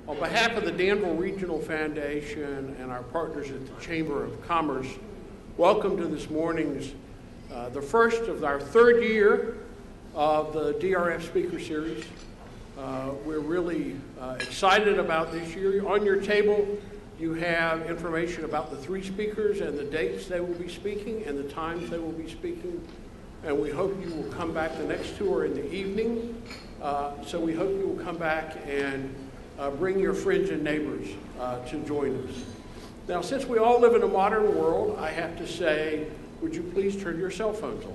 On behalf of the Danville Regional Foundation and our partners at the Chamber of Commerce, welcome to this morning's, the first of our third year of the DRF Speaker Series. We're really excited about this year. On your table, you have information about the three speakers and the dates they will be speaking and the times they will be speaking. And we hope you will come back. The next two are in the evening. So we hope you will come back and bring your friends and neighbors to join us. Now, since we all live in a modern world, I have to say, would you please turn your cell phones off?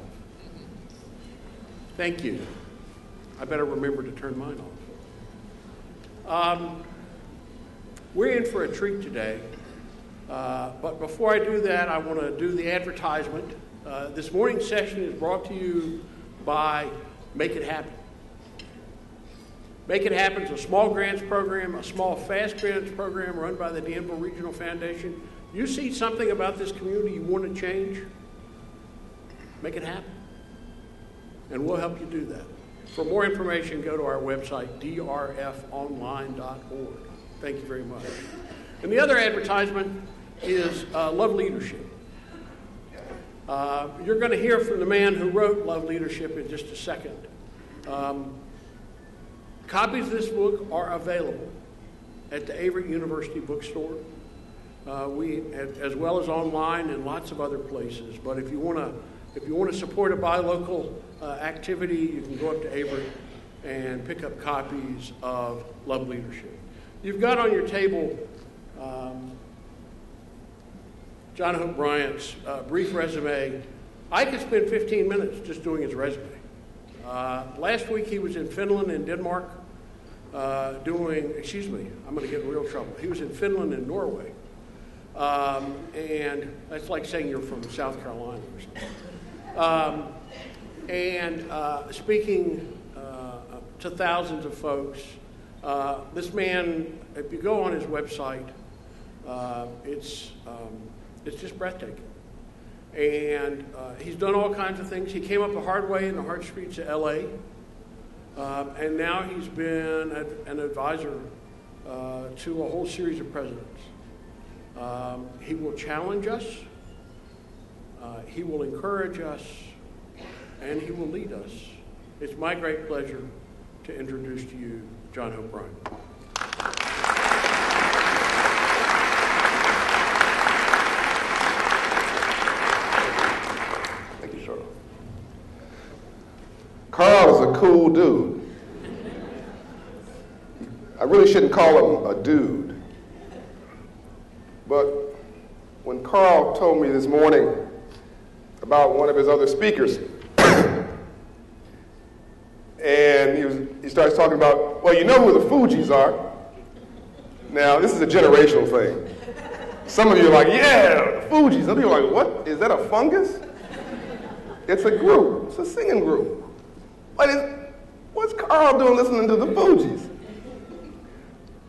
Thank you. I better remember to turn mine off. We're in for a treat today, but before I do that, I want to do the advertisement. This morning's session is brought to you by Make It Happen. Make It Happen is a small grants program, a small fast grants program run by the Danville Regional Foundation. You see something about this community you want to change? Make it happen. And we'll help you do that. For more information, go to our website, drfonline.org. Thank you very much. And the other advertisement is Love Leadership. You're going to hear from the man who wrote Love Leadership in just a second. Copies of this book are available at the Avery University bookstore, as well as online and lots of other places. But if you want to support a buy local activity, you can go up to Avery and pick up copies of Love Leadership. You've got on your table John Hope Bryant's brief resume. I could spend 15 minutes just doing his resume. Last week he was in Finland and Denmark I'm going to get in real trouble. He was in Finland and Norway. And that's like saying you're from South Carolina or something. Speaking to thousands of folks. This man, if you go on his website, it's just breathtaking. And he's done all kinds of things. He came up the hard way in the hard streets of L.A., and now he's been an advisor to a whole series of presidents. He will challenge us, he will encourage us, and he will lead us. It's my great pleasure to introduce to you John Hope Bryant. Carl is a cool dude. I really shouldn't call him a dude. But when Carl told me this morning about one of his other speakers, and he starts talking about, well, you know who the Fugees are. Now, this is a generational thing. Some of you are like, yeah, the Fugees. Some people are like, what? Is that a fungus? It's a group. It's a singing group. What's Carl doing listening to the Fugees?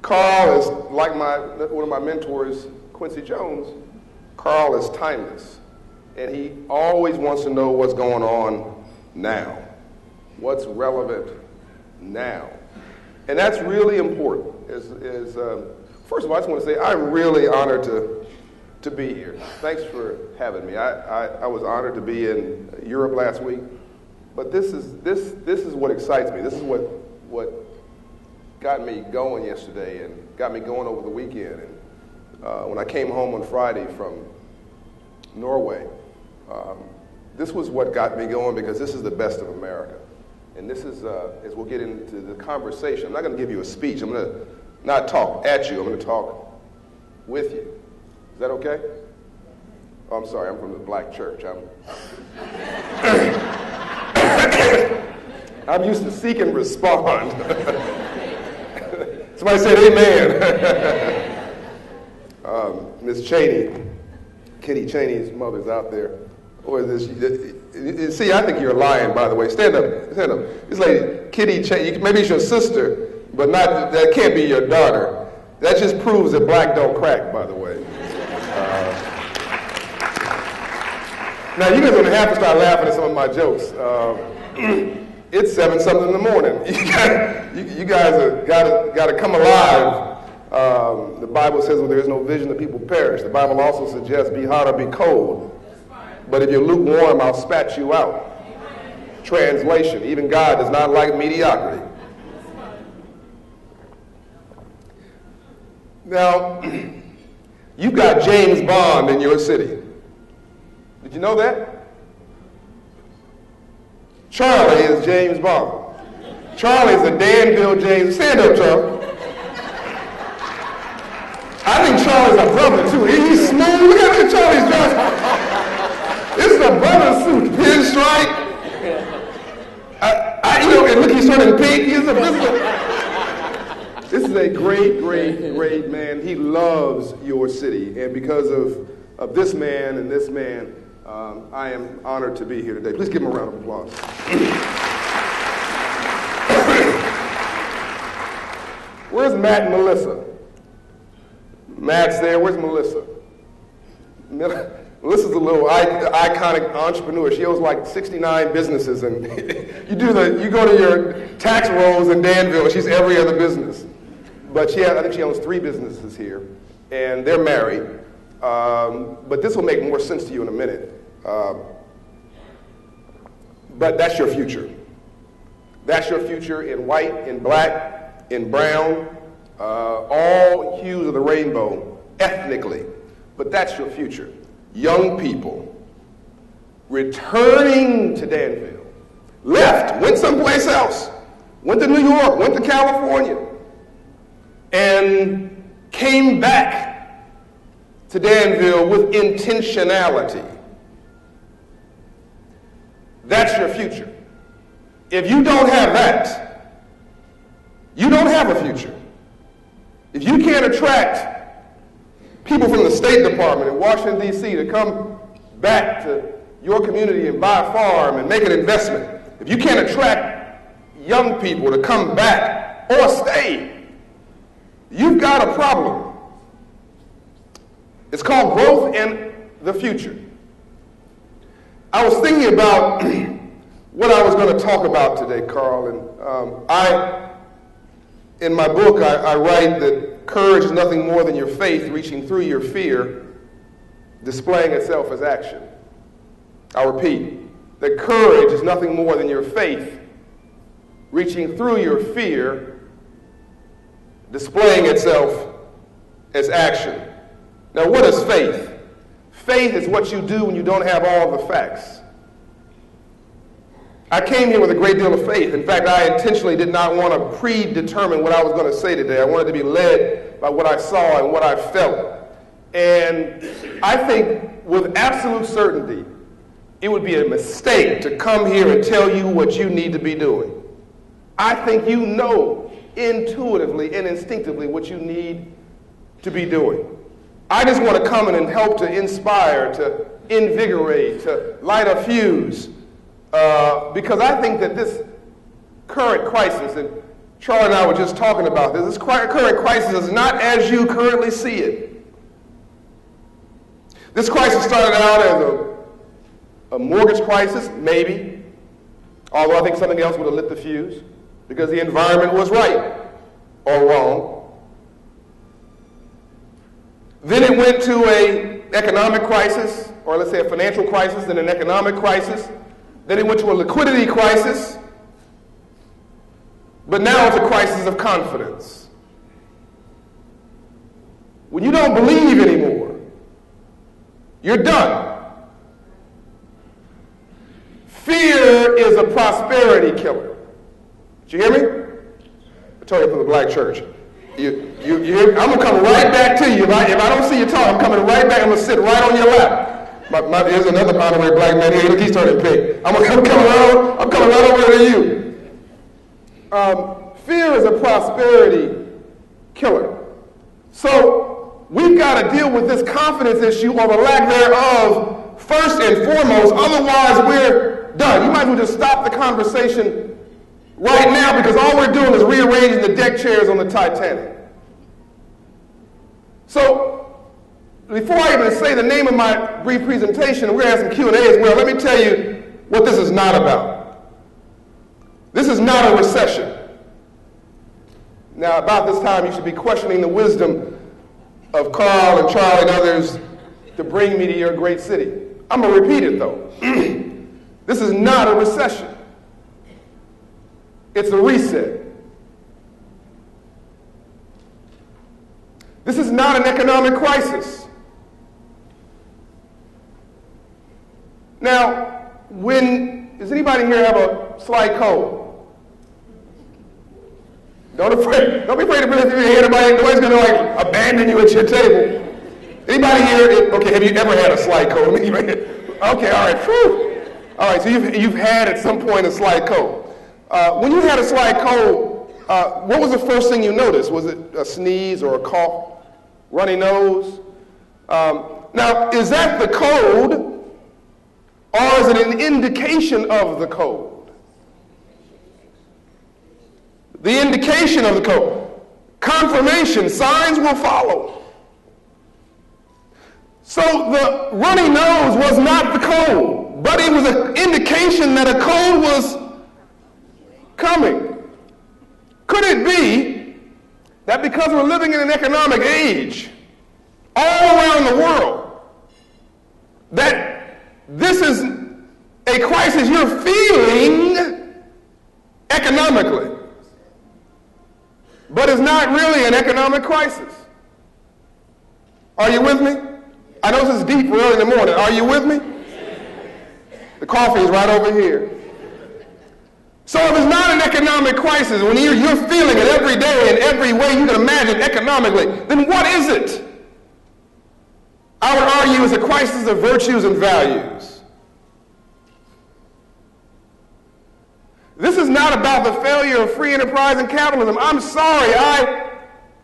Carl is like one of my mentors, Quincy Jones. Carl is timeless, and he always wants to know what's going on now, what's relevant now, and that's really important. First of all, I just want to say I'm really honored to be here. Thanks for having me. I was honored to be in Europe last week. But this is what excites me. This is what got me going yesterday and got me going over the weekend. And when I came home on Friday from Norway, this was what got me going, because this is the best of America. And this is, as we'll get into the conversation, I'm not going to give you a speech. I'm going to not talk at you. I'm going to talk with you. Is that okay? Oh, I'm sorry. I'm from the black church. I'm used to seek and respond. Somebody said amen. Miss Cheney, Kitty Cheney's mother's out there. Or is this, see, I think you're lying, by the way. Stand up, stand up. This lady, Kitty Cheney, maybe it's your sister, but that can't be your daughter. That just proves that black don't crack, by the way. Now, you guys are going to have to start laughing at some of my jokes. It's 7-something in the morning. You guys have got to come alive The Bible says, "Where there is no vision, the people perish." The Bible also suggests, "Be hot or be cold. But if you're lukewarm, I'll spat you out." Translation: even God does not like mediocrity. Now, you've got James Bond in your city. Did you know that? Charlie is James Bond. Charlie is a Danville James. Stand up, Charlie. I think Charlie's a brother, too. He's smooth. Look at Charlie's dress. This is a brother suit, pinstripe. And look, he's turning pink. This is a great, great, great man. He loves your city. And because of this man and this man, I am honored to be here today. Please give him a round of applause. Where's Matt and Melissa? Matt's there. Where's Melissa? Melissa's a little iconic entrepreneur. She owns like 69 businesses, and you go to your tax rolls in Danville, she's every other business. But I think she owns 3 businesses here, and they're married. But this will make more sense to you in a minute. But that's your future. That's your future in white, in black, in brown, all hues of the rainbow, ethnically. But that's your future. Young people returning to Danville, left, went someplace else, went to New York, went to California, and came back to Danville with intentionality. That's your future. If you don't have that, you don't have a future. If you can't attract people from the State Department in Washington, D.C. to come back to your community and buy a farm and make an investment, if you can't attract young people to come back or stay, you've got a problem. It's called growth and the future. I was thinking about what I was going to talk about today, Carl, and in my book, I write that courage is nothing more than your faith reaching through your fear, displaying itself as action. I'll repeat, that courage is nothing more than your faith reaching through your fear, displaying itself as action. Now, what is faith? Faith is what you do when you don't have all the facts. I came here with a great deal of faith. In fact, I intentionally did not want to predetermine what I was going to say today. I wanted to be led by what I saw and what I felt. And I think with absolute certainty, it would be a mistake to come here and tell you what you need to be doing. I think you know intuitively and instinctively what you need to be doing. I just want to come in and help to inspire, to invigorate, to light a fuse. Because I think that this current crisis, and Charlie and I were just talking about this current crisis is not as you currently see it. This crisis started out as a mortgage crisis, maybe, although I think something else would have lit the fuse, because the environment was right or wrong. Then it went to an economic crisis, or let's say a financial crisis, then an economic crisis. Then it went to a liquidity crisis, but now it's a crisis of confidence. When you don't believe anymore, you're done. Fear is a prosperity killer. Did you hear me? I told you from the black church. I'm going to come right back to you. If I don't see you talk, I'm coming right back. I'm going to sit right on your lap. Here's another honorary black man here. Look, he's turning pink. I'm coming right over to you. Fear is a prosperity killer. So we've got to deal with this confidence issue or the lack thereof first and foremost. Otherwise, we're done. You might as well just stop the conversation right now, because all we're doing is rearranging the deck chairs on the Titanic. So before I even say the name of my brief presentation, we're going to have some Q&A as well, let me tell you what this is not about. This is not a recession. Now, about this time, you should be questioning the wisdom of Carl and Charlie and others to bring me to your great city. I'm going to repeat it, though. This is not a recession. It's a reset. This is not an economic crisis. Now, does anybody here have a slight cold? Don't be afraid to lift your hand. Nobody's going to abandon you at your table. Anybody here? Okay, have you ever had a slight cold? Okay, all right. Whew. All right, so you've had at some point a slight cold. When you had a slight cold, what was the first thing you noticed? Was it a sneeze or a cough, runny nose? Now, is that the cold, or is it an indication of the cold? The indication of the cold. Confirmation, signs will follow. So the runny nose was not the cold, but it was an indication that a cold was coming. Could it be that because we're living in an economic age all around the world, that this is a crisis you're feeling economically, but it's not really an economic crisis? Are you with me? I know this is deep for early in the morning. Are you with me? The coffee is right over here. So if it's not an economic crisis, when you're feeling it every day in every way you can imagine economically, then what is it? I would argue it's a crisis of virtues and values. This is not about the failure of free enterprise and capitalism. I'm sorry, I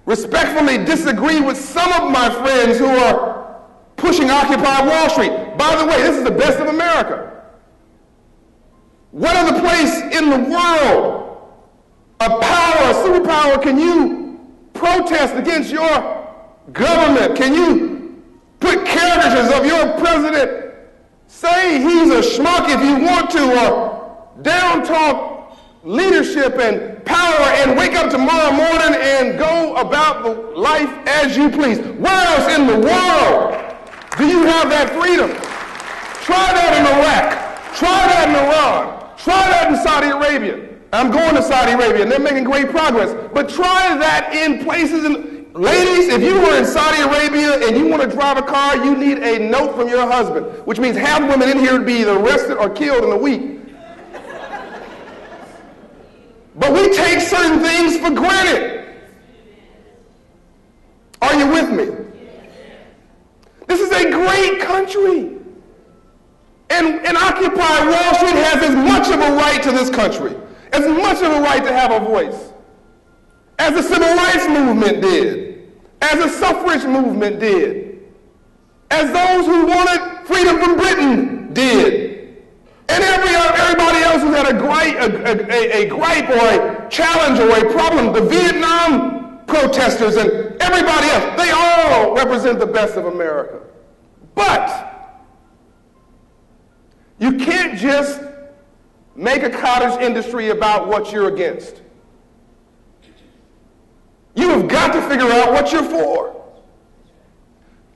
respectfully disagree with some of my friends who are pushing Occupy Wall Street. By the way, this is the best of America. What other place in the world of power, superpower, can you protest against your government? Can you put caricatures of your president, say he's a schmuck if you want to, or down talk leadership and power and wake up tomorrow morning and go about the life as you please? Where else in the world do you have that freedom? Try that in Iraq. Try that in Iran. Try that in Saudi Arabia. I'm going to Saudi Arabia, and they're making great progress. But try that in places. Ladies, if you were in Saudi Arabia and you want to drive a car, you need a note from your husband, which means half women in here would be either arrested or killed in a week. But we take certain things for granted. Are you with me? This is a great country. And Occupy Wall Street has as much of a right to this country, as much of a right to have a voice, as the civil rights movement did, as the suffrage movement did, as those who wanted freedom from Britain did, and everybody else who had a gripe or a challenge or a problem, the Vietnam protesters and everybody else, they all represent the best of America. But you can't just make a cottage industry about what you're against. You have got to figure out what you're for.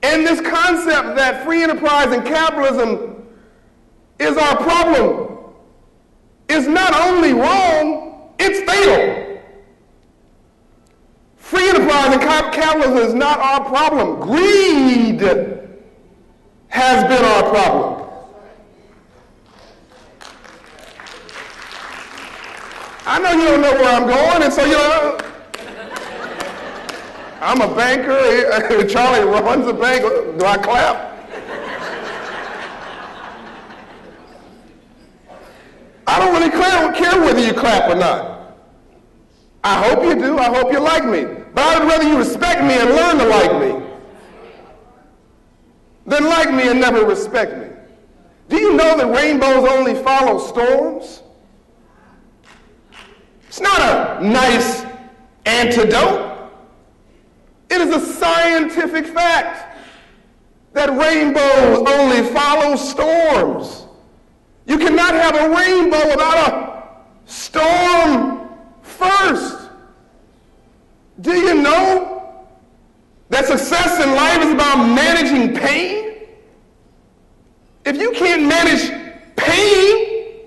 And this concept that free enterprise and capitalism is our problem is not only wrong, it's fatal. Free enterprise and capitalism is not our problem. Greed has been our problem. I know you don't know where I'm going, and so, I'm a banker. Charlie runs a bank. Do I clap? I don't really care whether you clap or not. I hope you do. I hope you like me. But I would rather you respect me and learn to like me than like me and never respect me. Do you know that rainbows only follow storms? It's not a nice antidote. It is a scientific fact that rainbows only follow storms. You cannot have a rainbow without a storm first. Do you know that success in life is about managing pain? If you can't manage pain,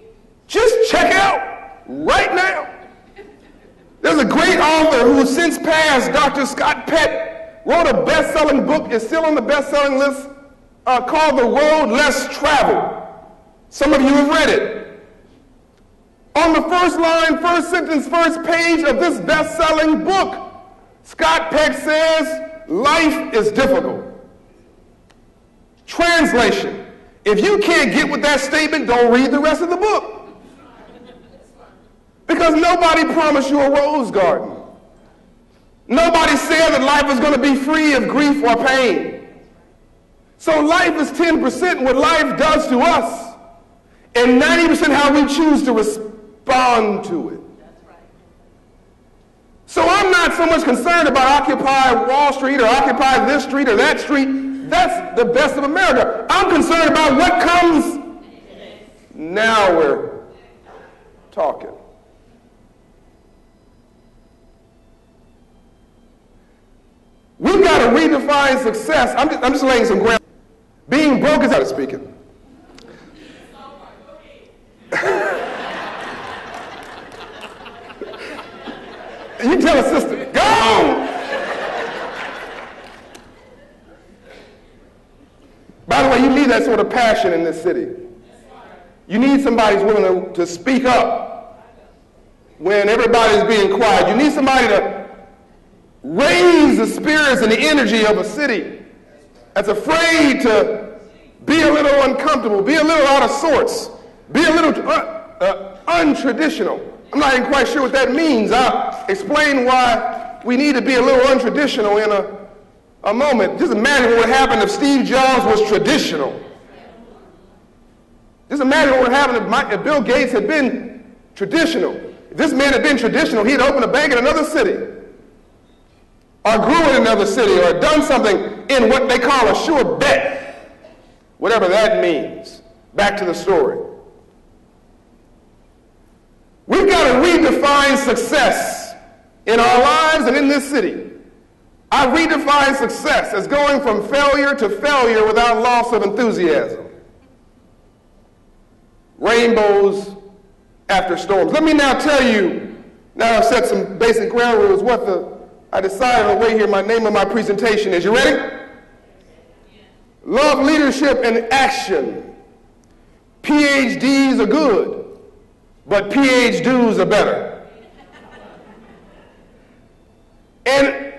just check out right now. There's a great author who has since passed, Dr. Scott Pett, wrote a best-selling book, is still on the best-selling list, called The Road Less Traveled. Some of you have read it. On the first line, first sentence, first page of this best-selling book, Scott Pett says, life is difficult. Translation, if you can't get with that statement, don't read the rest of the book. Because nobody promised you a rose garden. Nobody said that life is going to be free of grief or pain. So life is 10% what life does to us, and 90% how we choose to respond to it. So I'm not so much concerned about Occupy Wall Street or Occupy this street or that street. That's the best of America. I'm concerned about what comes. Now we're talking. We've got to redefine success. I'm just laying some ground. Being broke is out of speaking. You tell a sister, go! By the way, you need that sort of passion in this city. You need somebody who's willing to speak up when everybody's being quiet. You need somebody to raise the spirits and the energy of a city that's afraid to be a little uncomfortable, be a little out of sorts, be a little untraditional. I'm not even quite sure what that means. I'll explain why we need to be a little untraditional in a moment. Just imagine what would happen if Steve Jobs was traditional. Just imagine what would happen if Bill Gates had been traditional. If this man had been traditional, he'd opened a bank in another city, or grew in another city, or done something in what they call a sure bet, whatever that means. Back to the story. We've got to redefine success in our lives and in this city. I redefine success as going from failure to failure without loss of enthusiasm. Rainbows after storms. Let me now tell you, now I've set some basic ground rules, I decided on the way here, my name of my presentation is. You ready? Love, leadership, and action. PhDs are good, but PhDs are better. And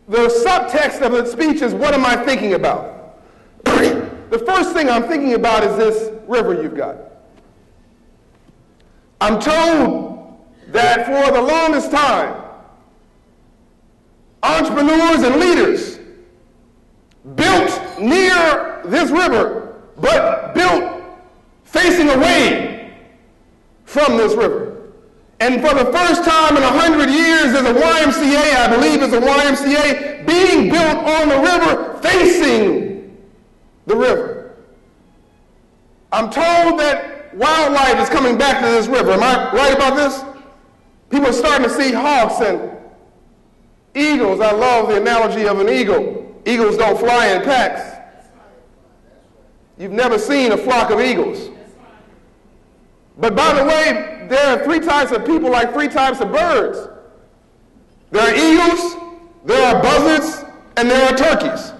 the subtext of the speech is, what am I thinking about? The first thing I'm thinking about is this river you've got. I'm told that for the longest time, entrepreneurs and leaders built near this river, but built facing away from this river. And for the first time in 100 years, there's a YMCA, I believe it's a YMCA, being built on the river, facing the river. I'm told that wildlife is coming back to this river. Am I right about this? People are starting to see hawks and eagles. I love the analogy of an eagle. Eagles don't fly in packs. You've never seen a flock of eagles. But by the way, there are three types of people like three types of birds. There are eagles, there are buzzards, and there are turkeys.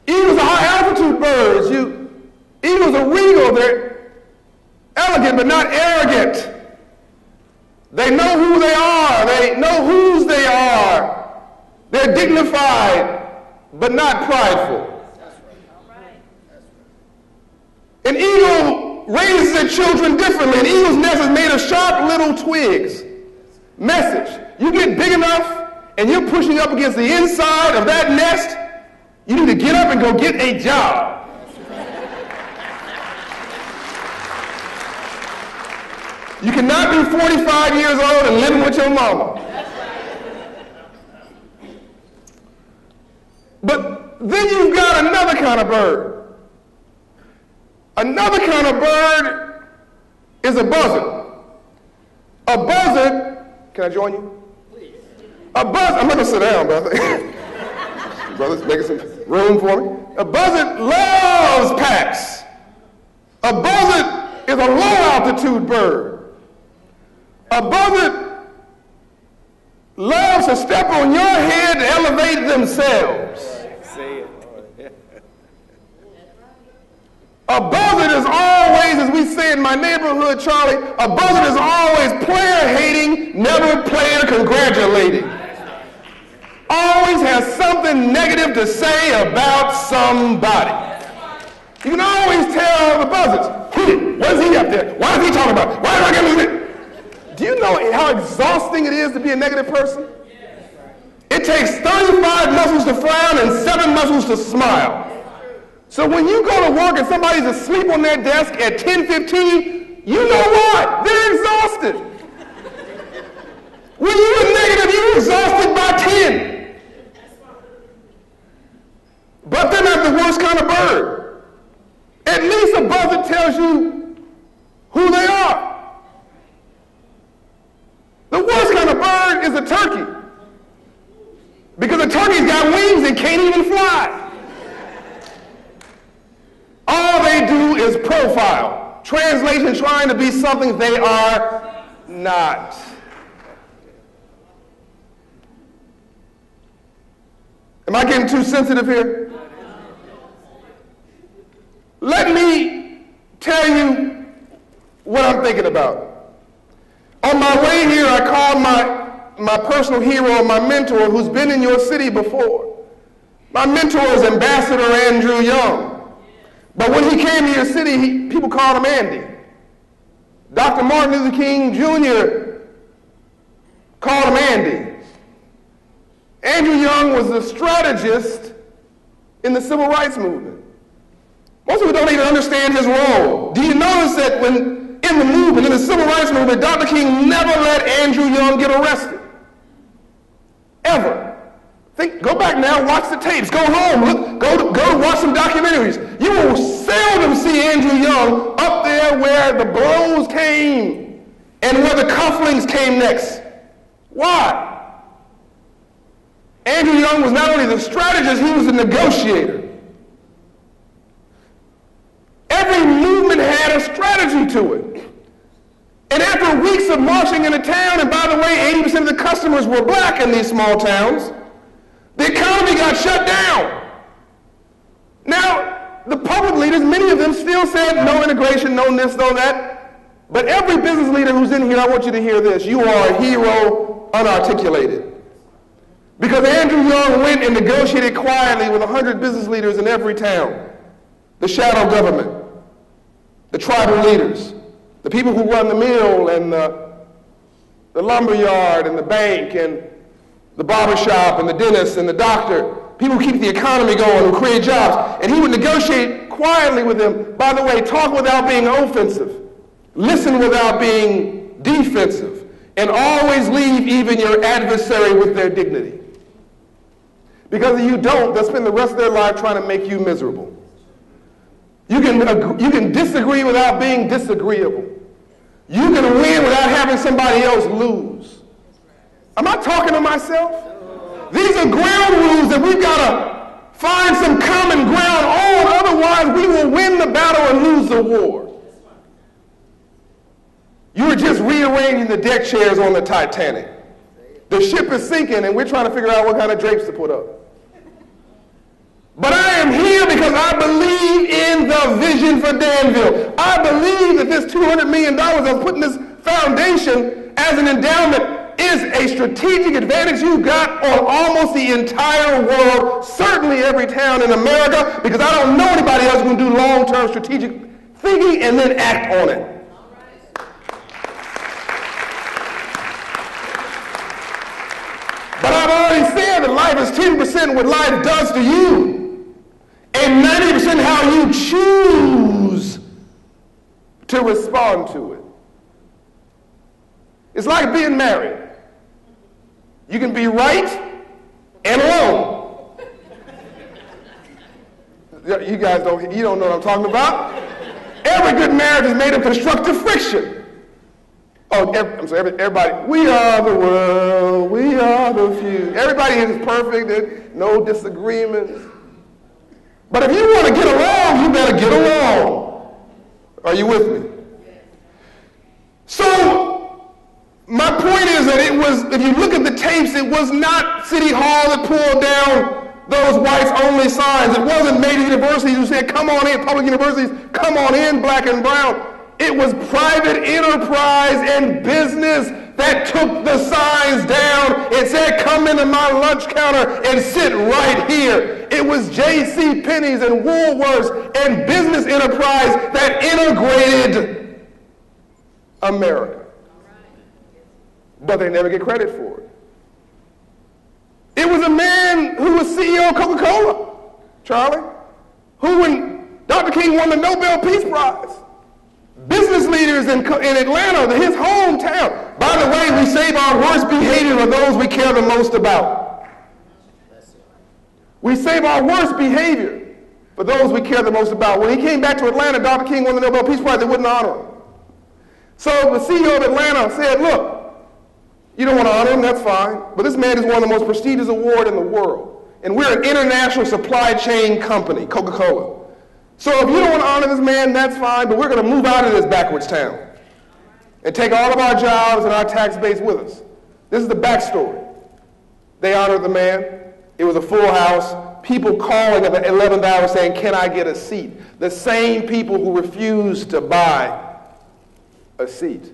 Eagles are high altitude birds. Eagles are regal. They're elegant but not arrogant. They know who they are. They know whose they are. They're dignified but not prideful. An eagle raises its children differently. An eagle's nest is made of sharp little twigs. Message: you get big enough and you're pushing up against the inside of that nest, you need to get up and go get a job. You cannot be 45 years old and living with your mama. But then you've got another kind of bird. Another kind of bird is a buzzard. A buzzard, can I join you? I'm not going to sit down, brother. Brothers, making some room for me. A buzzard loves packs. A buzzard is a low-altitude bird. A buzzard loves to step on your head to elevate themselves. A buzzard is always, as we say in my neighborhood, Charlie, a buzzard is always player-hating, never player-congratulating. Always has something negative to say about somebody. You can always tell the buzzards, what is he up there? Why is he talking about? Why is I getting this? Do you know how exhausting it is to be a negative person? It takes 35 muscles to frown and 7 muscles to smile. So when you go to work and somebody's asleep on their desk at 10:15, you know what? They're exhausted. When you're negative, you're exhausted by 10. But they're not the worst kind of bird. At least a buzzard tells you who they are. The worst kind of bird is a turkey. Because a turkey's got wings and can't even fly. All they do is profile. Translation, trying to be something they are not. Am I getting too sensitive here? Let me tell you what I'm thinking about. On my way here, I called my personal hero, my mentor, who's been in your city before. My mentor is Ambassador Andrew Young. But when he came to your city, people called him Andy. Dr. Martin Luther King Jr. called him Andy. Andrew Young was a strategist in the civil rights movement. Most people don't even understand his role. Do you notice that when in the movement, in the civil rights movement, Dr. King never let Andrew Young get arrested? Ever. Go back now, watch the tapes, go home, go watch some documentaries. You will seldom see Andrew Young up there where the blows came and where the cufflinks came next. Why? Andrew Young was not only the strategist, he was the negotiator. Every movement had a strategy to it. And after weeks of marching in a town, and by the way, 80% of the customers were black in these small towns, the economy got shut down. Now, the public leaders, many of them still said no integration, no this, no that. But every business leader who's in here, I want you to hear this. You are a hero unarticulated. Because Andrew Young went and negotiated quietly with 100 business leaders in every town. The shadow government, the tribal leaders, the people who run the mill and the lumber yard and the bank and the barber shop and the dentist and the doctor, people who keep the economy going, who create jobs. And he would negotiate quietly with them. By the way, talk without being offensive. Listen without being defensive. And always leave even your adversary with their dignity. Because if you don't, they'll spend the rest of their life trying to make you miserable. You can disagree without being disagreeable. You can win without having somebody else lose. Am I talking to myself? These are ground rules that we've got to find some common ground on, otherwise we will win the battle and lose the war. You're just rearranging the deck chairs on the Titanic. The ship is sinking and we're trying to figure out what kind of drapes to put up. But I am here because I believe in the vision for Danville. I believe that this $200 million of putting this foundation as an endowment is a strategic advantage you got on almost the entire world, certainly every town in America, because I don't know anybody else who can do long-term strategic thinking and then act on it. But I've already said that life is 10% what life does to you, and 90% how you choose to respond to it. It's like being married. You can be right and wrong. You guys don't know what I'm talking about. Every good marriage is made of constructive friction. Oh, I'm sorry, everybody. We are the world. We are I'm confused. Everybody here is perfect. There's no disagreements. But if you want to get along, you better get along. Are you with me? So, my point is that it was, if you look at the tapes, it was not City Hall that pulled down those whites-only signs. It wasn't major universities who said, come on in, public universities, come on in, black and brown. It was private enterprise and business that took the signs down and said, come into my lunch counter and sit right here. It was J.C. Penney's and Woolworths and business enterprise that integrated America. But they never get credit for it. It was a man who was CEO of Coca-Cola, Charlie, who when Dr. King won the Nobel Peace Prize, business leaders in Atlanta, his hometown. By the way, we save our worst behavior for those we care the most about. We save our worst behavior for those we care the most about. When he came back to Atlanta, Dr. King won the Nobel Peace Prize, they wouldn't honor him. So the CEO of Atlanta said, look, you don't want to honor him, that's fine, but this man has won the most prestigious award in the world. And we're an international supply chain company, Coca-Cola. So if you don't want to honor this man, that's fine, but we're going to move out of this backwards town and take all of our jobs and our tax base with us. This is the backstory. They honored the man. It was a full house. People calling at the 11th hour saying, can I get a seat? The same people who refused to buy a seat.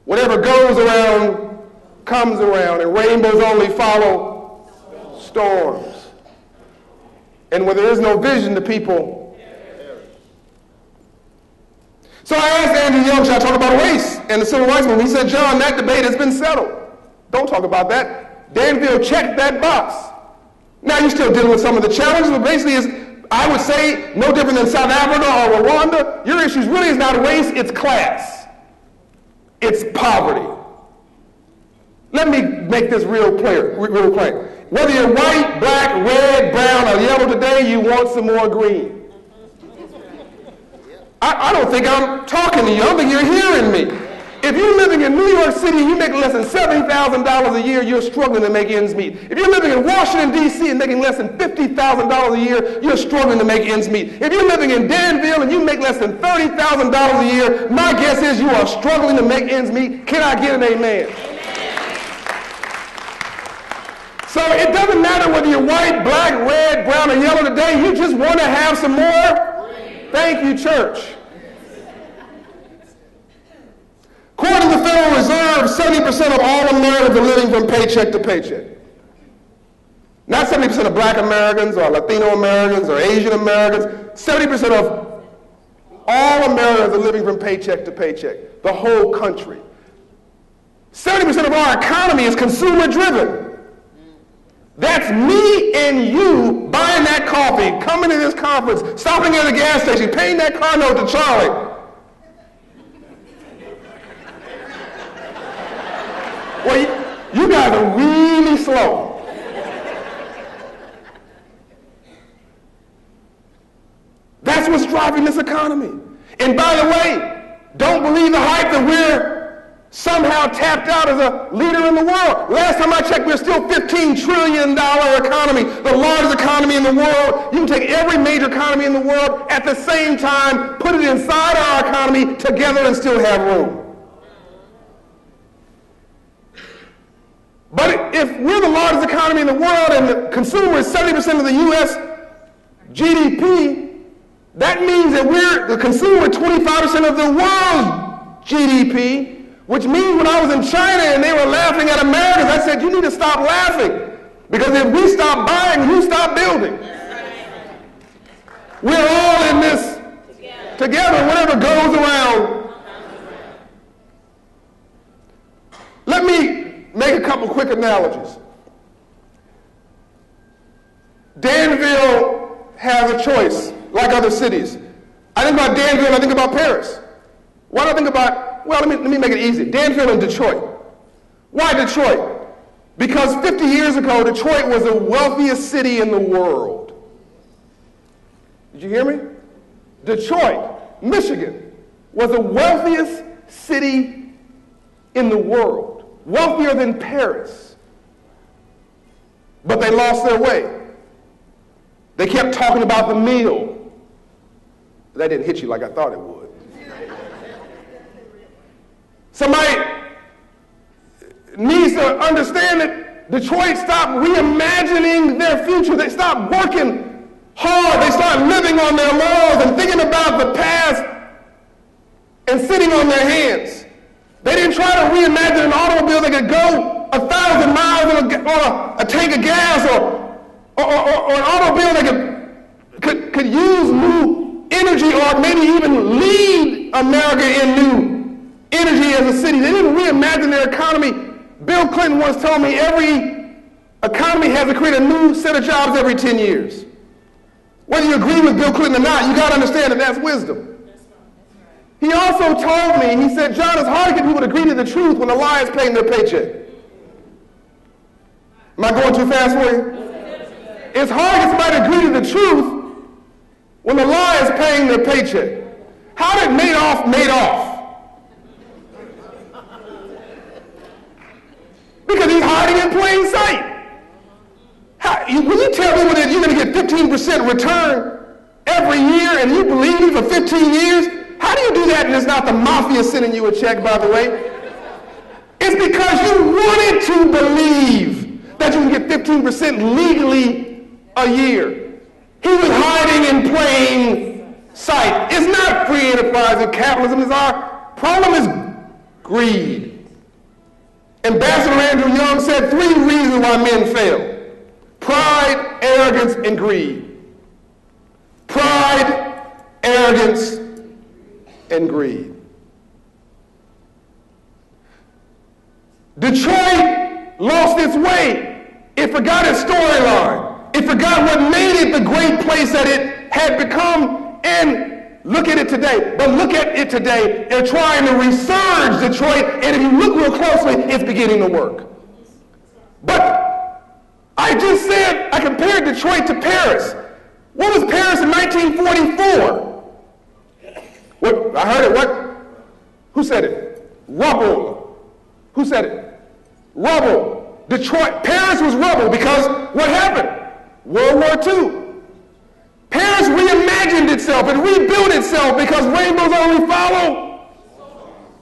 Whatever goes around comes around, and rainbows only follow storms. And where there is no vision, the people. So I asked Andrew Young, should I talk about race and the civil rights movement? He said, John, that debate has been settled. Don't talk about that. Danville checked that box. Now you're still dealing with some of the challenges, but basically is, I would say, no different than South Africa or Rwanda. Your issues really is not race, it's class. It's poverty. Let me make this real plain. Whether you're white, black, red, brown, or yellow today, you want some more green. I don't think I'm talking to you. I don't think you're hearing me. If you're living in New York City, you make less than $70,000 a year, you're struggling to make ends meet. If you're living in Washington, D.C. and making less than $50,000 a year, you're struggling to make ends meet. If you're living in Danville and you make less than $30,000 a year, my guess is you are struggling to make ends meet. Can I get an amen? So it doesn't matter whether you're white, black, red, brown, or yellow today, you just want to have some more? Thank you, church. According to the Federal Reserve, 70% of all Americans are living from paycheck to paycheck. Not 70% of black Americans or Latino Americans or Asian Americans. 70% of all Americans are living from paycheck to paycheck. The whole country. 70% of our economy is consumer driven. That's me and you buying that coffee, coming to this conference, stopping at a gas station, paying that car note to Charlie. Well, you guys are really slow. That's what's driving this economy. And by the way, don't believe the hype that we're somehow tapped out as a leader in the world. Last time I checked, we're still $15 trillion economy, the largest economy in the world. You can take every major economy in the world at the same time, put it inside our economy together and still have room. But if we're the largest economy in the world and the consumer is 70% of the U.S. GDP, that means that we're the consumer 25% of the world's GDP, which means when I was in China and they were laughing at Americans, I said, you need to stop laughing. Because if we stop buying, you stop building. We're all in this together, whatever goes around. Let me make a couple quick analogies. Danville has a choice, like other cities. I think about Danville, I think about Paris. Why do I think about, well, let me make it easy. Danville and Detroit. Why Detroit? Because 50 years ago, Detroit was the wealthiest city in the world. Did you hear me? Detroit, Michigan, was the wealthiest city in the world. Wealthier than Paris. but they lost their way. They kept talking about the meal. That didn't hit you like I thought it would. Somebody needs to understand that Detroit stopped reimagining their future. They stopped working hard. They started living on their laurels and thinking about the past and sitting on their hands. They didn't try to reimagine an automobile that could go 1,000 miles on a tank of gas, or an automobile that could use new energy, or maybe even lead America in new energy as a city. They didn't reimagine their economy. Bill Clinton once told me every economy has to create a new set of jobs every 10 years. Whether you agree with Bill Clinton or not, you got to understand that that's wisdom. He also told me, he said, John, it's hard to get people to agree to the truth when the lie is paying their paycheck. Am I going too fast for you? It's hard to get somebody to agree to the truth when the lie is paying their paycheck. How did Madoff? Because he's hiding in plain sight. When you tell people that you're going to get 15% return every year and you believe for 15 years, how do you do that and it's not the mafia sending you a check, by the way? It's because you wanted to believe that you can get 15% legally a year. He was hiding in plain sight. It's not free enterprise and capitalism. Our problem is greed. Ambassador Andrew Young said 3 reasons why men fail: pride, arrogance, and greed. Pride, arrogance, and greed. Detroit lost its way. It forgot its storyline. It forgot what made it the great place that it had become. And look at it today. But look at it today. They're trying to resurge Detroit, and if you look real closely, it's beginning to work. But I just said I compared Detroit to Paris. What was Paris in 1944? What, I heard it. What? Who said it? Rubble. Who said it? Rubble. Detroit. Paris was rubble because what happened? World War II. Paris reimagined itself and rebuilt itself because rainbows only follow.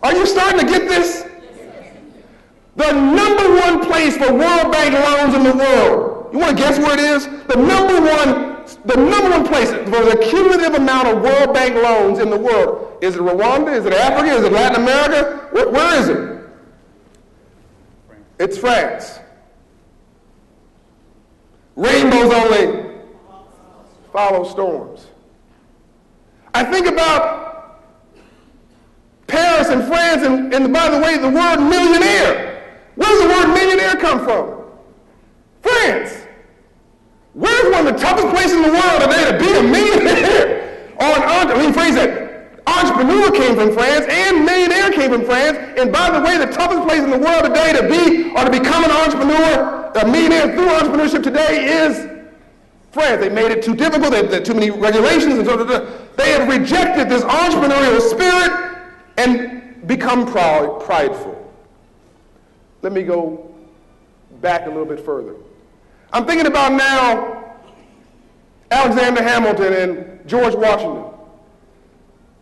Are you starting to get this? The #1 place for World Bank loans in the world. You want to guess where it is? The number one place for the cumulative amount of World Bank loans in the world. Is it Rwanda? Is it Africa? Is it Latin America? Where is it? It's France. Rainbows only follow storms. I think about Paris and France, and by the way, the word millionaire. Where does the word millionaire come from? France. Where's one of the toughest places in the world today to be a millionaire? Entrepreneur came from France and millionaire came from France. And by the way, the toughest place in the world today to be or to become an entrepreneur, a millionaire through entrepreneurship today is France. They made it too difficult. There are too many regulations. And so they have rejected this entrepreneurial spirit and become prideful. Let me go back a little bit further. I'm thinking about now Alexander Hamilton and George Washington,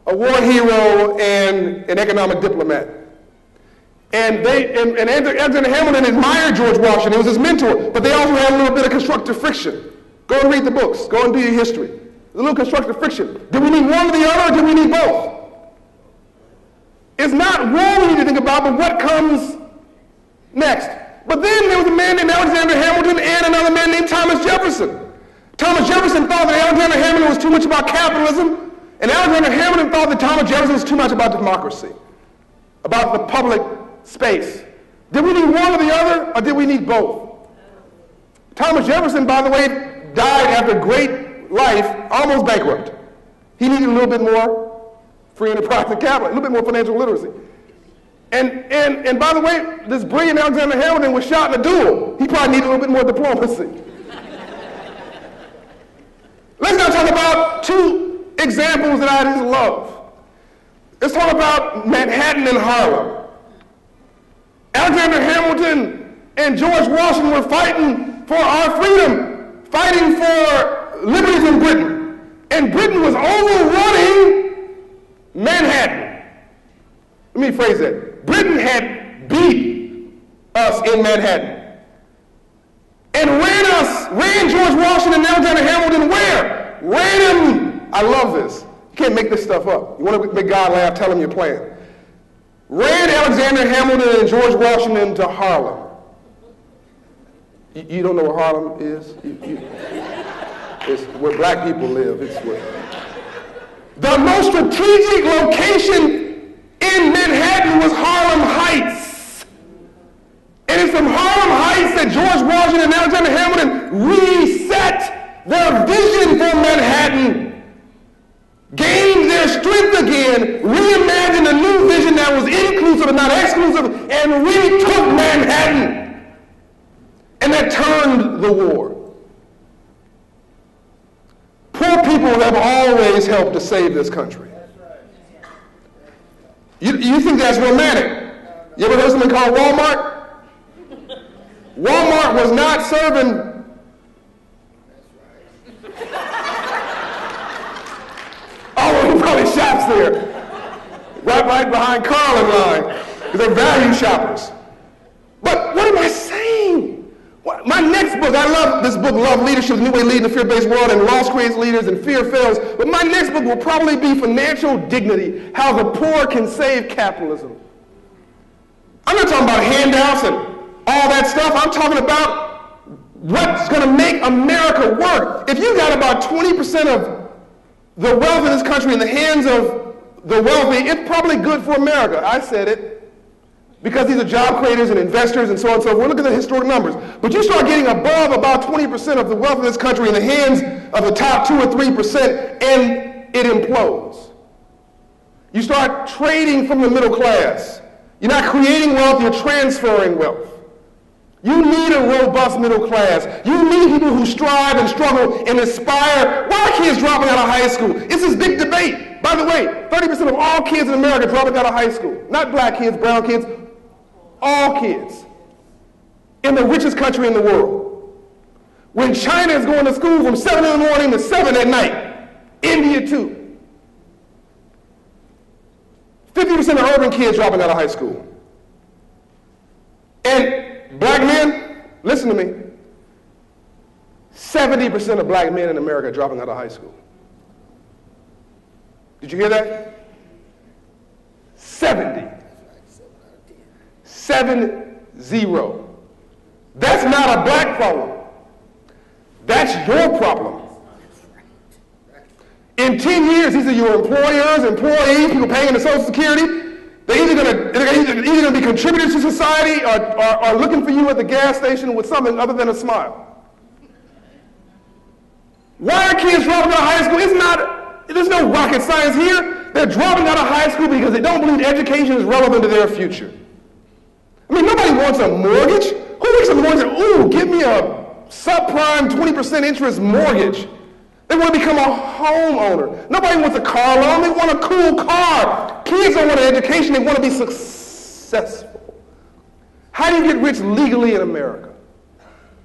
a war hero and an economic diplomat. And Alexander Hamilton admired George Washington. He was his mentor. But they also had a little bit of constructive friction. Go and read the books. Go and do your history. A little constructive friction. Do we need one or the other, or do we need both? It's not war we need to think about, but what comes next. But then there was a man named Alexander Hamilton and another man named Thomas Jefferson. Thomas Jefferson thought that Alexander Hamilton was too much about capitalism, and Alexander Hamilton thought that Thomas Jefferson was too much about democracy, about the public space. Did we need one or the other, or did we need both? Thomas Jefferson, by the way, died after a great life, almost bankrupt. He needed a little bit more free enterprise and capital, a little bit more financial literacy. And by the way, this brilliant Alexander Hamilton was shot in a duel. He probably needed a little bit more diplomacy. Let's now talk about 2 examples that I just love. Let's talk about Manhattan and Harlem. Alexander Hamilton and George Washington were fighting for our freedom, fighting for liberties in Britain. And Britain was overrunning Manhattan. Let me phrase that. Britain had beat us in Manhattan. And ran George Washington and Alexander Hamilton where? Ran him, I love this. You can't make this stuff up. You want to make God laugh, tell him your plan. Ran Alexander Hamilton and George Washington to Harlem. You don't know where Harlem is? It's where black people live. It's where. The most strategic location in Manhattan was Harlem Heights. And it's from Harlem Heights that George Washington and Alexander Hamilton reset their vision for Manhattan, gained their strength again, reimagined a new vision that was inclusive and not exclusive, and retook Manhattan. And that turned the war. Poor people have always helped to save this country. You think that's romantic? You ever heard something called Walmart? Walmart was not serving. Oh, he probably shops there. Right behind Carl in line. Because they're value shoppers. But what am I saying? My next book, I love this book, Love Leadership, The New Way Leading the Fear-Based World, and Loss Creates Leaders and Fear Fails. But my next book will probably be Financial Dignity, How the Poor Can Save Capitalism. I'm not talking about handouts and all that stuff. I'm talking about what's going to make America work. If you got about 20% of the wealth in this country in the hands of the wealthy, it's probably good for America. I said it. Because these are job creators and investors and so on and so forth. Look at the historic numbers. But you start getting above about 20% of the wealth of this country in the hands of the top 2 or 3%, and it implodes. You start trading from the middle class. You're not creating wealth, you're transferring wealth. You need a robust middle class. You need people who strive and struggle and aspire. Why are kids dropping out of high school? It's this big debate. By the way, 30% of all kids in America dropping out of high school. Not black kids, brown kids, all kids. In the richest country in the world. When China is going to school from 7 in the morning to 7 at night. India too. 50% of urban kids dropping out of high school. And black men, listen to me, 70% of black men in America are dropping out of high school. Did you hear that? 70. 7-0. That's not a black problem. That's your problem. In 10 years, these are your employers, employees, people paying into Social Security. They're either going to be contributors to society or looking for you at the gas station with something other than a smile. Why are kids dropping out of high school? There's no rocket science here. They're dropping out of high school because they don't believe education is relevant to their future. I mean, nobody wants a mortgage. Who makes a mortgage? Ooh, give me a subprime 20% interest mortgage. They want to become a homeowner. Nobody wants a car loan. They want a cool car. Kids don't want an education. They want to be successful. How do you get rich legally in America?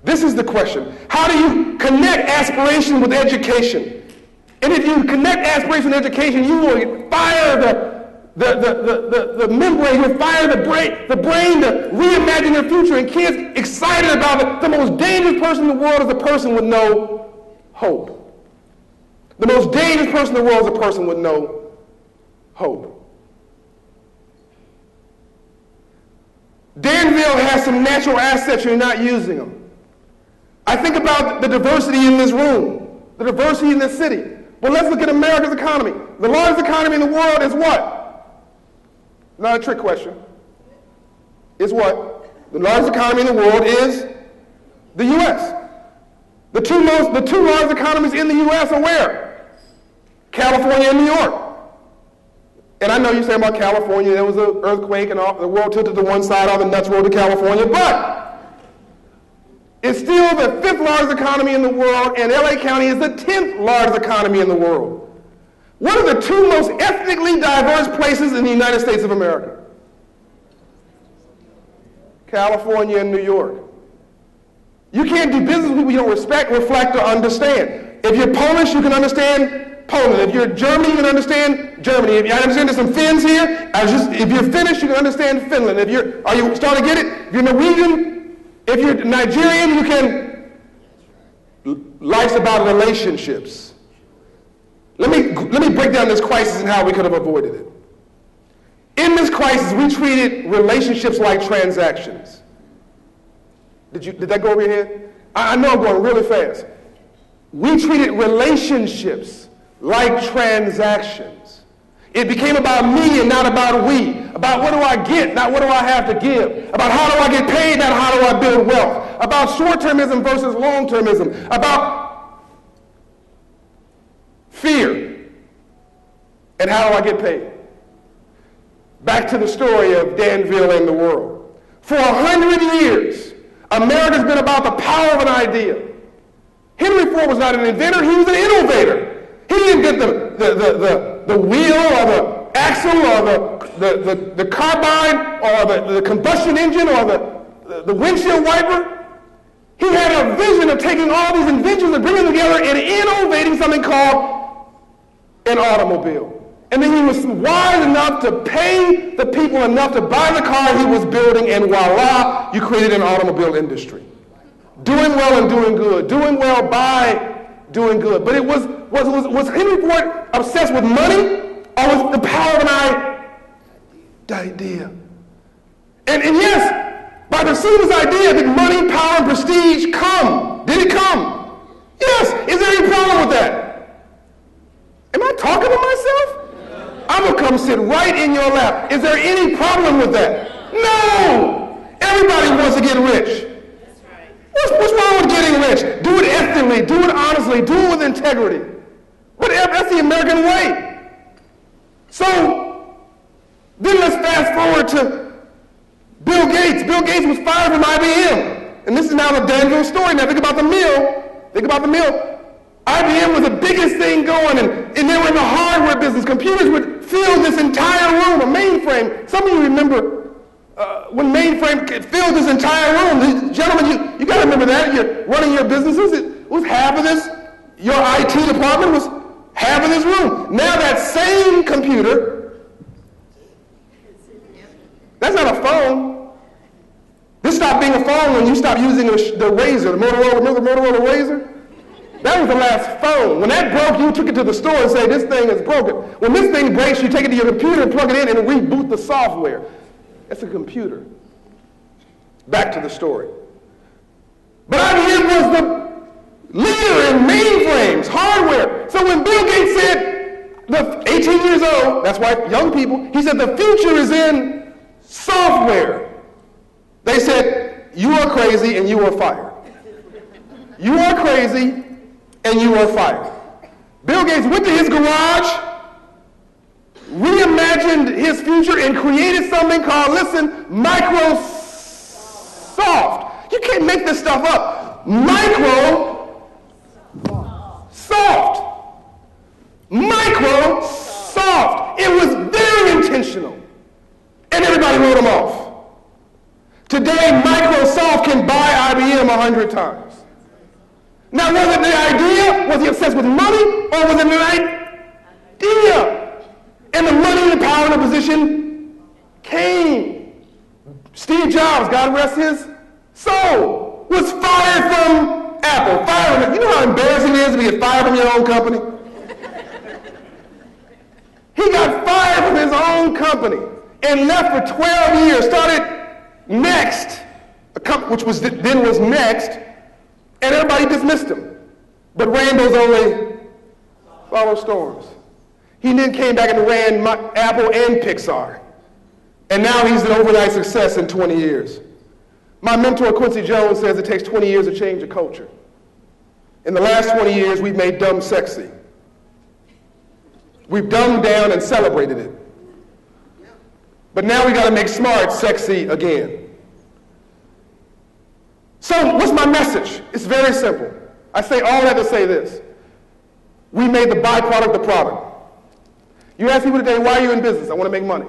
This is the question. How do you connect aspiration with education? And if you connect aspiration with education, you will fire the membrane, you'll fire the brain to reimagine their future. And kids excited about it. The most dangerous person in the world is a person with no hope. The most dangerous person in the world is a person with no hope. Danville has some natural assets, you're not using them. I think about the diversity in this room, the diversity in this city. Well, let's look at America's economy. The largest economy in the world is what? Not a trick question. Is what? The largest economy in the world is the U.S. The two largest economies in the U.S. are where? California and New York. And I know you're saying about California, there was an earthquake and all, the world tilted to one side, all the nuts rolled to California, but it's still the 5th largest economy in the world, and LA County is the 10th largest economy in the world. What are the 2 most ethnically diverse places in the United States of America? California and New York. You can't do business with people you don't respect, reflect, or understand. If you're Polish, you can understand Poland. If you're Germany, you can understand Germany. If you understand there's some Finns here, if you're Finnish, you can understand Finland. Are you starting to get it? If you're Norwegian, if you're Nigerian, you can. Life's about relationships. Let me break down this crisis and how we could have avoided it. In this crisis, we treated relationships like transactions. Did that go over your head? I know I'm going really fast. We treated relationships like transactions. It became about me and not about we. About what do I get, not what do I have to give. About how do I get paid, not how do I build wealth. About short-termism versus long-termism. About fear and how do I get paid. Back to the story of Danville and the world. For 100 years, America's been about the power of an idea. Henry Ford was not an inventor, he was an innovator. He didn't get the wheel or the axle or the carbine or the combustion engine or the windshield wiper. He had a vision of taking all these inventions and bringing them together and innovating something called an automobile. And then he was wise enough to pay the people enough to buy the car he was building, and voila, you created an automobile industry. Doing well and doing good. Doing well by doing good. But was Henry Ford obsessed with money or with the power of an idea? And yes, by pursuing this idea, did money, power, and prestige come? Did it come? Yes. Is there any problem with that? Am I talking to myself? I'm going to come sit right in your lap. Is there any problem with that? No! Everybody wants to get rich. What's wrong with getting rich? Do it ethically, do it honestly, do it with integrity. That's the American way. So, then let's fast forward to Bill Gates. Bill Gates was fired from IBM. And this is now the Danville story. Now think about the mill. IBM was the biggest thing going, and they were in the hardware business. Computers would fill this entire room, a mainframe. Some of you remember when mainframe filled this entire room. Gentlemen, you got to remember that. You're running your businesses. It was half of this. Your IT department was half of this room. Now that same computer, that's not a phone. This stopped being a phone when you stopped using the Razor, the Motorola. Remember the Motorola Razor? That was the last phone. When that broke, you took it to the store and say, this thing is broken. When this thing breaks, you take it to your computer and plug it in and reboot the software. That's a computer. Back to the story. But IBM was the leader in mainframes, hardware. So when Bill Gates said, 18 years old, that's why young people, he said the future is in software. They said, you are crazy and you are fired. You are crazy and you are fired. Bill Gates went to his garage, reimagined his future, and created something called, listen, Microsoft. You can't make this stuff up. Microsoft. Microsoft. It was very intentional. And everybody wrote him off. Today, Microsoft can buy IBM 100 times. Now, was it the idea? Was he obsessed with money? Or was it an idea? And the money, the power, and the position came. Steve Jobs, God rest his soul, was fired from Apple. Fired from, you know how embarrassing it is to get fired from your own company? He got fired from his own company and left for 12 years. Started Next, which was then was Next. And everybody dismissed him. But rainbows only follow storms. He then came back and ran Apple and Pixar. And now he's an overnight success in 20 years. My mentor, Quincy Jones, says it takes 20 years to change a culture. In the last 20 years, we've made dumb sexy. We've dumbed down and celebrated it. But now we got to make smart sexy again. So what's my message? It's very simple. I say all that to say this. We made the byproduct the product. You ask people today, why are you in business? I want to make money.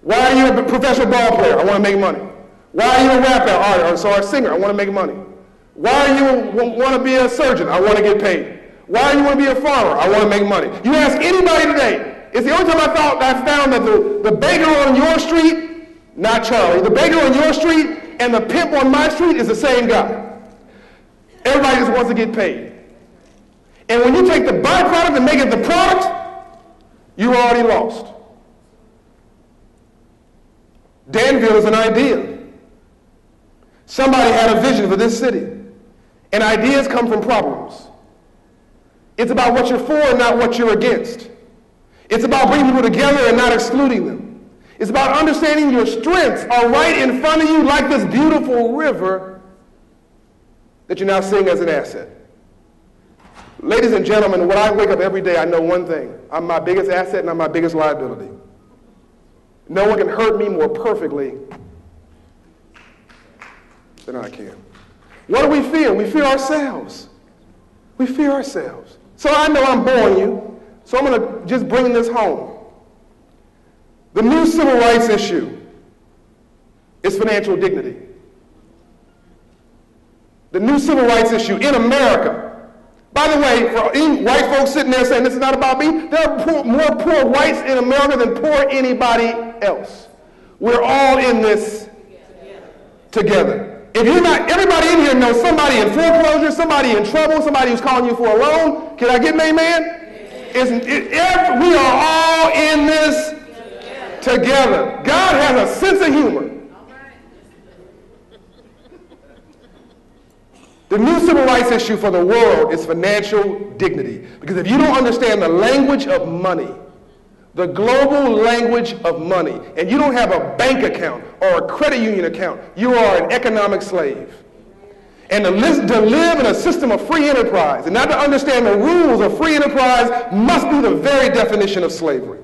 Why are you a professional ball player? I want to make money. Why are you a rapper or a singer? I want to make money. Why do you want to be a surgeon? I want to get paid. Why do you want to be a farmer? I want to make money. You ask anybody today, it's the only time I found that the baker on your street, not Charlie, the baker on your street and the pimp on my street is the same guy. Everybody just wants to get paid. And when you take the byproduct and make it the product, you're already lost. Danville is an idea. Somebody had a vision for this city. And ideas come from problems. It's about what you're for and not what you're against. It's about bringing people together and not excluding them. It's about understanding your strengths are right in front of you like this beautiful river that you're now seeing as an asset. Ladies and gentlemen, when I wake up every day, I know one thing. I'm my biggest asset and I'm my biggest liability. No one can hurt me more perfectly than I can. What do we fear? We fear ourselves. We fear ourselves. So I know I'm boring you, so I'm going to just bring this home. The new civil rights issue is financial dignity. The new civil rights issue in America. By the way, for any white folks sitting there saying this is not about me, there are more poor whites in America than poor anybody else. We're all in this together. If you're not, everybody in here knows somebody in foreclosure, somebody in trouble, somebody who's calling you for a loan. Can I get an amen? We are all in this together. God has a sense of humor. The new civil rights issue for the world is financial dignity. Because if you don't understand the language of money, the global language of money, and you don't have a bank account or a credit union account, you are an economic slave. And to live in a system of free enterprise and not to understand the rules of free enterprise must be the very definition of slavery.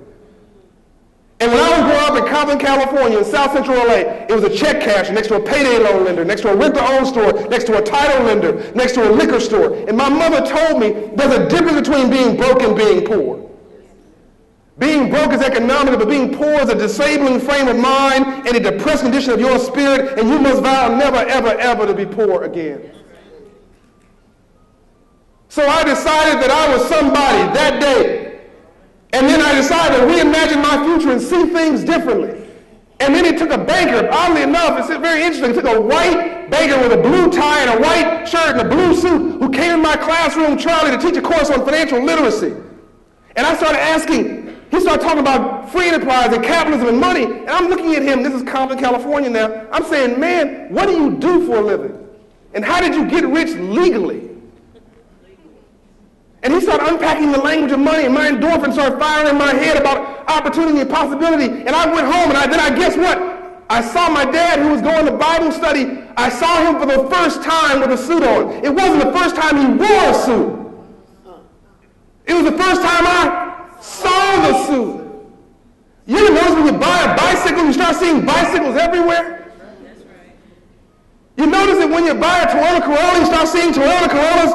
And when I was growing up in Compton, California, in South Central LA, it was a check casher next to a payday loan lender, next to a rent-to-own store, next to a title lender, next to a liquor store. And my mother told me there's a difference between being broke and being poor. Being broke is economic, but being poor is a disabling frame of mind and a depressed condition of your spirit, and you must vow never, ever, ever to be poor again. So I decided that I was somebody that day. And then I decided to reimagine my future and see things differently. And then it took a banker, oddly enough, it's very interesting, it took a white banker with a blue tie and a white shirt and a blue suit who came in my classroom, Charlie, to teach a course on financial literacy. And I started asking, he started talking about free enterprise and capitalism and money, and I'm looking at him, this is Compton, California now, I'm saying, man, what do you do for a living? And how did you get rich legally? And he started unpacking the language of money, and my endorphins started firing in my head about opportunity and possibility. And I went home, and then I guess what? I saw my dad, who was going to Bible study. I saw him for the first time with a suit on. It wasn't the first time he wore a suit. It was the first time I saw the suit. You ever notice when you buy a bicycle, you start seeing bicycles everywhere? That's right. You notice that when you buy a Toyota Corolla, you start seeing Toyota Corollas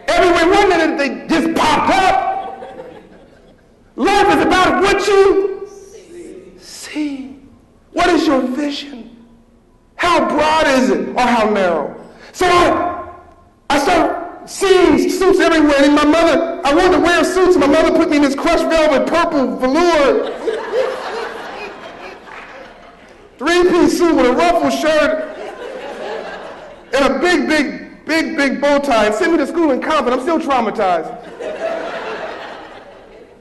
everywhere. One minute they just popped up. Life is about what you see. What is your vision? How broad is it or how narrow? So I started seeing suits everywhere. And my mother, I wanted to wear suits, and my mother put me in this crushed velvet purple velour three-piece suit with a ruffled shirt and a big bow tie, and sent me to school in Compton. I'm still traumatized.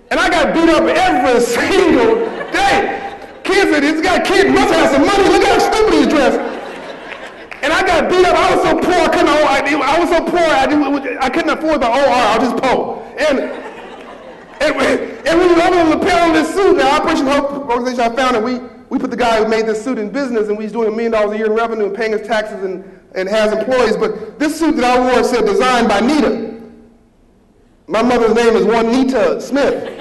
And I got beat up every single day. Kids said, this guy kid must have some money. Look how stupid he's dressed. And I got beat up. I was so poor, I couldn't afford the OR. I was just poor. And when you open the lapel of this suit, the Operation Hope organization, I found that we put the guy who made this suit in business, and he's doing $1 million a year in revenue and paying his taxes and has employees. But this suit that I wore said designed by Nita. My mother's name is Juanita Smith.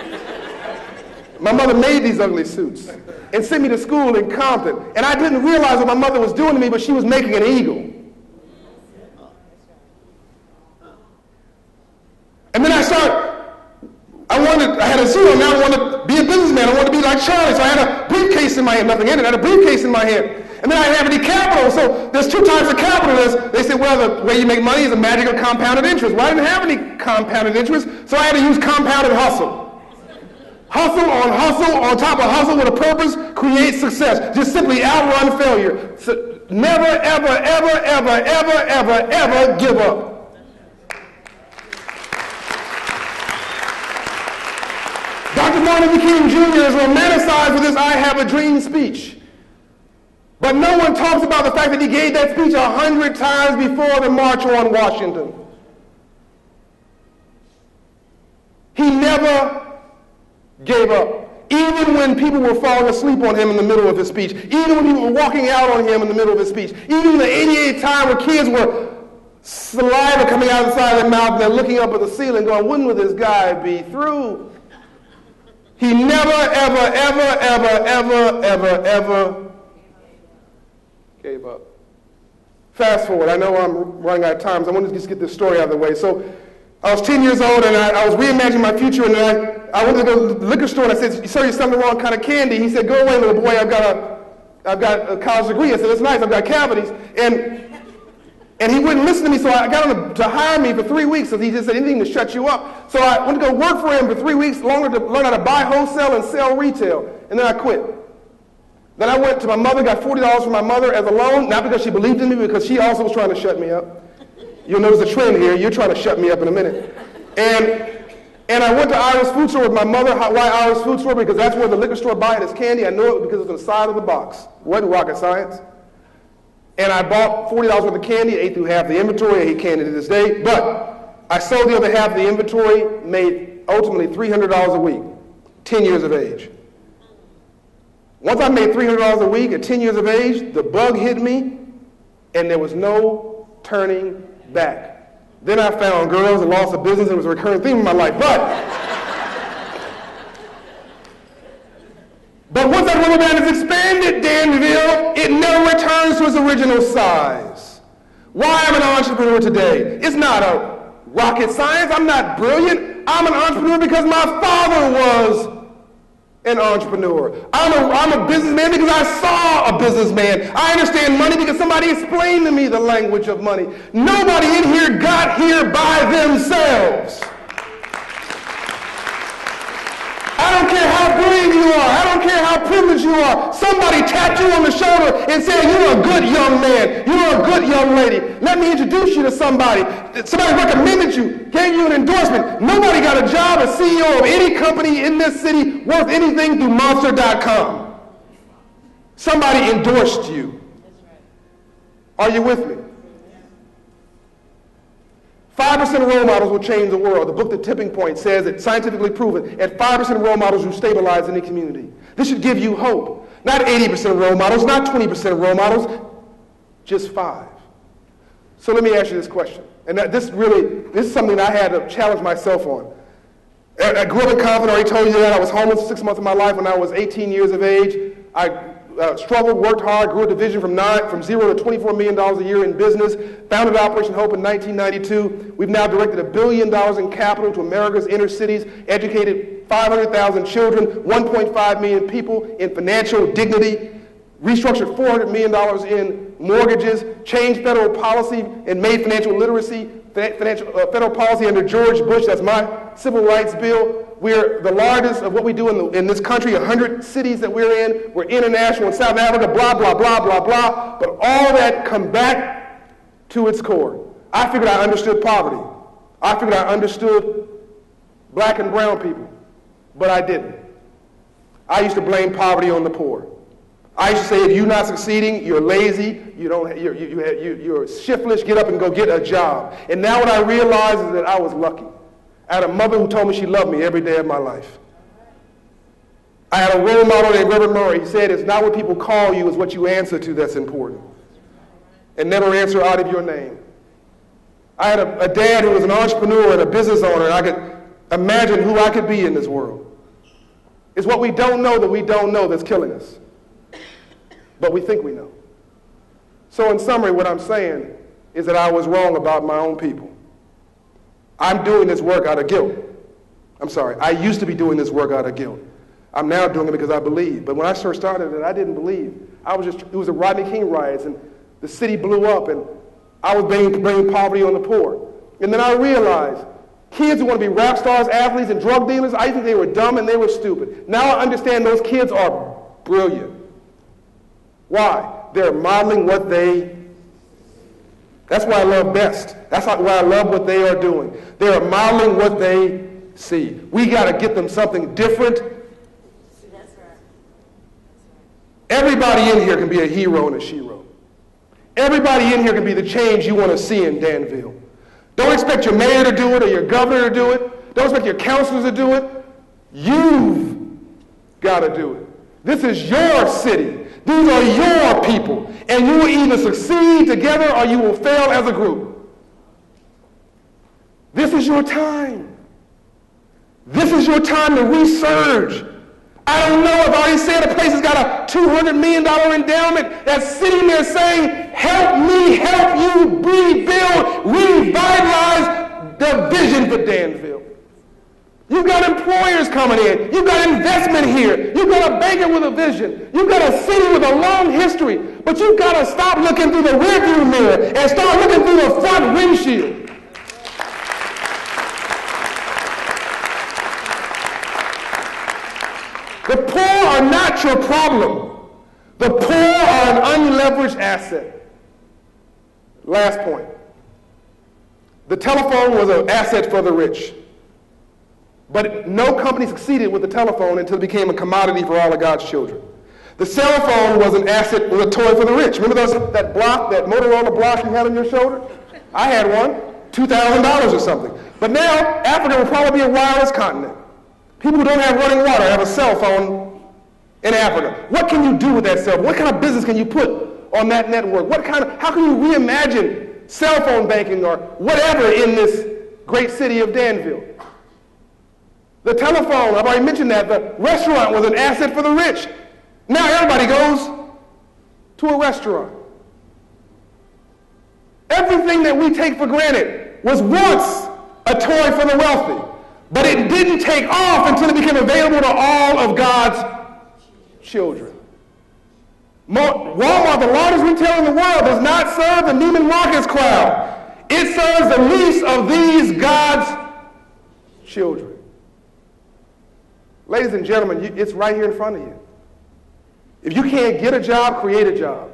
My mother made these ugly suits and sent me to school in Compton. And I didn't realize what my mother was doing to me, but she was making an eagle. And then I had a suit on, now I wanted to be a businessman. I wanted to be like Charlie, so I had a briefcase in my hand, nothing in it, I had a briefcase in my hand. And then I didn't have any capital, so there's two types of capitalists. They said, well, the way you make money is the magic of compounded interest. Well, I didn't have any compounded interest, so I had to use compounded hustle. Hustle on top of hustle with a purpose creates success. Just simply outrun failure. So never, ever, ever, ever, ever, ever, ever give up. Dr. Martin Luther King Jr. is romanticized with this "I have a dream" speech. But no one talks about the fact that he gave that speech 100 times before the March on Washington. He never gave up. Even when people were falling asleep on him in the middle of his speech. Even when people were walking out on him in the middle of his speech. Even the 88th time where kids were saliva coming out of the side of their mouth and they're looking up at the ceiling going, when will this guy be through? He never, ever, ever, ever, ever, ever, ever gave up. Fast forward. I know I'm running out of time, so I want to just get this story out of the way. So I was 10 years old, and I was reimagining my future, and I went to the liquor store, and I said, sir, you're selling the wrong kind of candy. He said, go away, little boy, I've got a college degree. I said, that's nice, I've got cavities. And he wouldn't listen to me, so I got him to hire me for 3 weeks, so he just said anything to shut you up. So I went to go work for him for 3 weeks longer to learn how to buy wholesale and sell retail, and then I quit. Then I went to my mother, got $40 from my mother as a loan, not because she believed in me, but because she also was trying to shut me up. You'll notice a trend here. You're trying to shut me up in a minute. And I went to Irish Food Store with my mother. Why Irish Food Store? Because that's where the liquor store buys its candy. I knew it because it was on the side of the box. It wasn't rocket science. And I bought $40 worth of candy, ate through half the inventory. I hate candy to this day. But I sold the other half of the inventory, made ultimately $300 a week, 10 years of age. Once I made $300 a week at 10 years of age, the bug hit me, and there was no turning back. Then I found girls and lost a business, and it was a recurring theme in my life. But once that rubber band is expanded, Danville, it never returns to its original size. Why I'm an entrepreneur today? It's not a rocket science. I'm not brilliant. I'm an entrepreneur because my father was an entrepreneur. I'm a businessman because I saw a businessman. I understand money because somebody explained to me the language of money. Nobody in here got here by themselves. I don't care how brilliant you are. I don't care how privileged you are. Somebody tapped you on the shoulder and said, you're a good young man. You're a good young lady. Let me introduce you to somebody. Somebody recommended you, gave you an endorsement. Nobody got a job as CEO of any company in this city worth anything through Monster.com. Somebody endorsed you. Are you with me? 5% of role models will change the world. The book, The Tipping Point, says that scientifically proven, at 5% of role models, you stabilize any community. This should give you hope. Not 80% of role models, not 20% of role models, just 5. So let me ask you this question. And this is something I had to challenge myself on. I grew up in Compton, I already told you that. I was homeless 6 months of my life when I was 18 years of age. I struggled, worked hard, grew a division from 0 to $24 million a year in business, founded Operation Hope in 1992. We've now directed $1 billion in capital to America's inner cities, educated 500,000 children, 1.5 million people in financial dignity, restructured $400 million in mortgages, changed federal policy and made financial literacy federal policy under George Bush. That's my civil rights bill. We're the largest of what we do in this country, 100 cities that we're in. We're international in South Africa, blah, blah, blah, blah, blah. But all that come back to its core. I figured I understood poverty. I figured I understood black and brown people, but I didn't. I used to blame poverty on the poor. I used to say, if you're not succeeding, you're lazy, you're shiftless, get up and go get a job. And now what I realize is that I was lucky. I had a mother who told me she loved me every day of my life. I had a role model named Reverend Murray. He said, it's not what people call you, it's what you answer to that's important. And never answer out of your name. I had a dad who was an entrepreneur and a business owner, and I could imagine who I could be in this world. It's what we don't know that we don't know that's killing us. But we think we know. So in summary, what I'm saying is that I was wrong about my own people. I'm doing this work out of guilt. I'm sorry, I used to be doing this work out of guilt. I'm now doing it because I believe. But when I first started it, I didn't believe. It was the Rodney King riots, and the city blew up, and I was bringing poverty on the poor. And then I realized kids who want to be rap stars, athletes, and drug dealers, I think they were dumb and they were stupid. Now I understand those kids are brilliant. Why? They're modeling what that's why I love best. That's why I love what they are doing. They are modeling what they see. We got to get them something different. That's right. Everybody in here can be a hero and a shero. Everybody in here can be the change you want to see in Danville. Don't expect your mayor to do it or your governor to do it. Don't expect your councilors to do it. You've got to do it. This is your city. These are your people. And you will either succeed together or you will fail as a group. This is your time. This is your time to resurge. I don't know. I've already said a place has got a $200 million endowment that's sitting there saying, help me help you rebuild, revitalize the vision for Danville. You've got employers coming in. You've got investment here. You've got a banker with a vision. You've got a city with a long history. But you've got to stop looking through the rearview mirror and start looking through the front windshield. The poor are not your problem. The poor are an unleveraged asset. Last point. The telephone was an asset for the rich. But no company succeeded with the telephone until it became a commodity for all of God's children. The cell phone was an asset, was a toy for the rich. Remember that block, that Motorola block you had on your shoulder? I had one, $2,000 or something. But now, Africa will probably be a wireless continent. People who don't have running water have a cell phone in Africa. What can you do with that cell phone? What kind of business can you put on that network? How can you reimagine cell phone banking or whatever in this great city of Danville? The telephone, I've already mentioned that. The restaurant was an asset for the rich. Now everybody goes to a restaurant. Everything that we take for granted was once a toy for the wealthy. But it didn't take off until it became available to all of God's children. Walmart, the largest retailer in the world, does not serve the Neiman Marcus crowd. It serves the least of these God's children. Ladies and gentlemen, it's right here in front of you. If you can't get a job, create a job.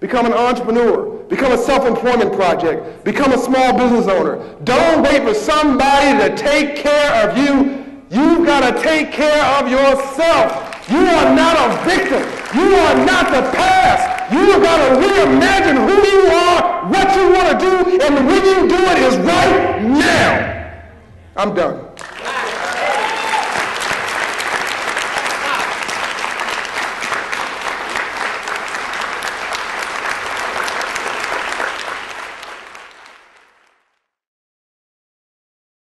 Become an entrepreneur. Become a self-employment project. Become a small business owner. Don't wait for somebody to take care of you. You've got to take care of yourself. You are not a victim. You are not the past. You've got to reimagine who you are, what you want to do, and when you do it is right now. I'm done.